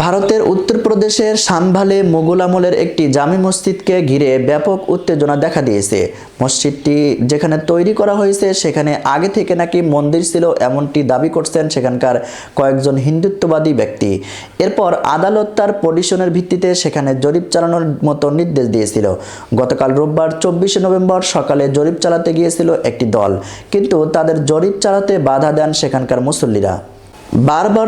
ভারতের উত্তরপ্রদেশের সাম্ভালে মুঘল আমলের একটি জামে মসজিদকে ঘিরে ব্যাপক উত্তেজনা দেখা দিয়েছে। মসজিদটি যেখানে তৈরি করা হয়েছে সেখানে আগে থেকে নাকি মন্দির ছিল এমনটি দাবি করছেন সেখানকার কয়েকজন হিন্দুত্ববাদী ব্যক্তি। এরপর আদালত তার পজিশনের ভিত্তিতে সেখানে জরিপ চালানোর মতো নির্দেশ দিয়েছিল। গতকাল রোববার 24 নভেম্বর সকালে জরিপ চালাতে গিয়েছিল একটি দল, কিন্তু তাদের জরিপ চালাতে বাধা দেন সেখানকার মুসল্লিরা। বারবার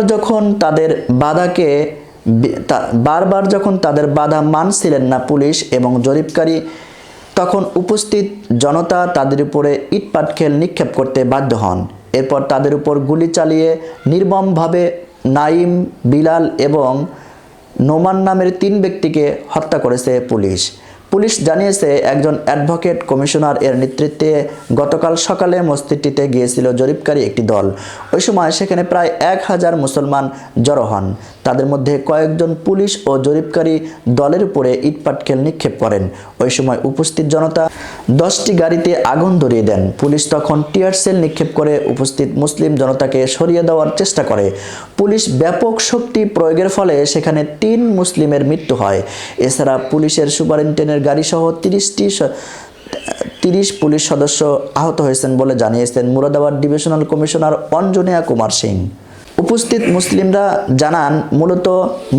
যখন তাদের বাধা মানছিলেন না পুলিশ এবং জরিপকারী, তখন উপস্থিত জনতা তাদের উপরে ইটপাটকেল নিক্ষেপ করতে বাধ্য হন। এরপর তাদের উপর গুলি চালিয়ে নির্মমভাবে নাইম, বিলাল এবং নোমান নামের 3 ব্যক্তিকে হত্যা করেছে পুলিশ। পুলিশ জানিয়েছে, একজন অ্যাডভোকেট কমিশনার এর নেতৃত্বে গতকাল সকালে মসজিদটিতে গিয়েছিল জরিপকারী একটি দল। ওই সময় সেখানে প্রায় 1000 মুসলমান জড়ো হন। তাদের মধ্যে কয়েকজন পুলিশ ও জরিপকারী দলের উপরে ইটপাটকেল নিক্ষেপ করেন। ওই সময় উপস্থিত জনতা 10টি গাড়িতে আগুন ধরিয়ে দেন। পুলিশ তখন টিয়ার সেল নিক্ষেপ করে উপস্থিত মুসলিম জনতাকে সরিয়ে দেওয়ার চেষ্টা করে। পুলিশ ব্যাপক শক্তি প্রয়োগের ফলে সেখানে 3 মুসলিমের মৃত্যু হয়। এছাড়া পুলিশের সুপারিনটেন্ডেন্টের গাড়িসহ 30 পুলিশ সদস্য আহত হয়েছেন বলে জানিয়েছেন মুরাদাবাদ ডিভিশনাল কমিশনার অঞ্জনেয়া কুমার সিং। উপস্থিত মুসলিমরা জানান, মূলত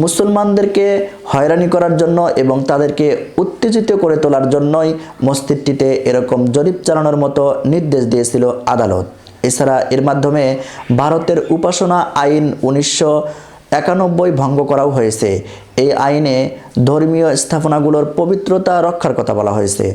মুসলমানদেরকে হয়রানি করার জন্য এবং তাদেরকে উত্তেজিত করে তোলার জন্যই মসজিদটিতে এরকম জরিপ চালানোর মতো নির্দেশ দিয়েছিল আদালত। এছাড়া এর মাধ্যমে ভারতের উপাসনা আইন 1991 ভঙ্গ করাও হয়েছে। এই আইনে ধর্মীয় স্থাপনাগুলোর পবিত্রতা রক্ষার কথা বলা হয়েছে।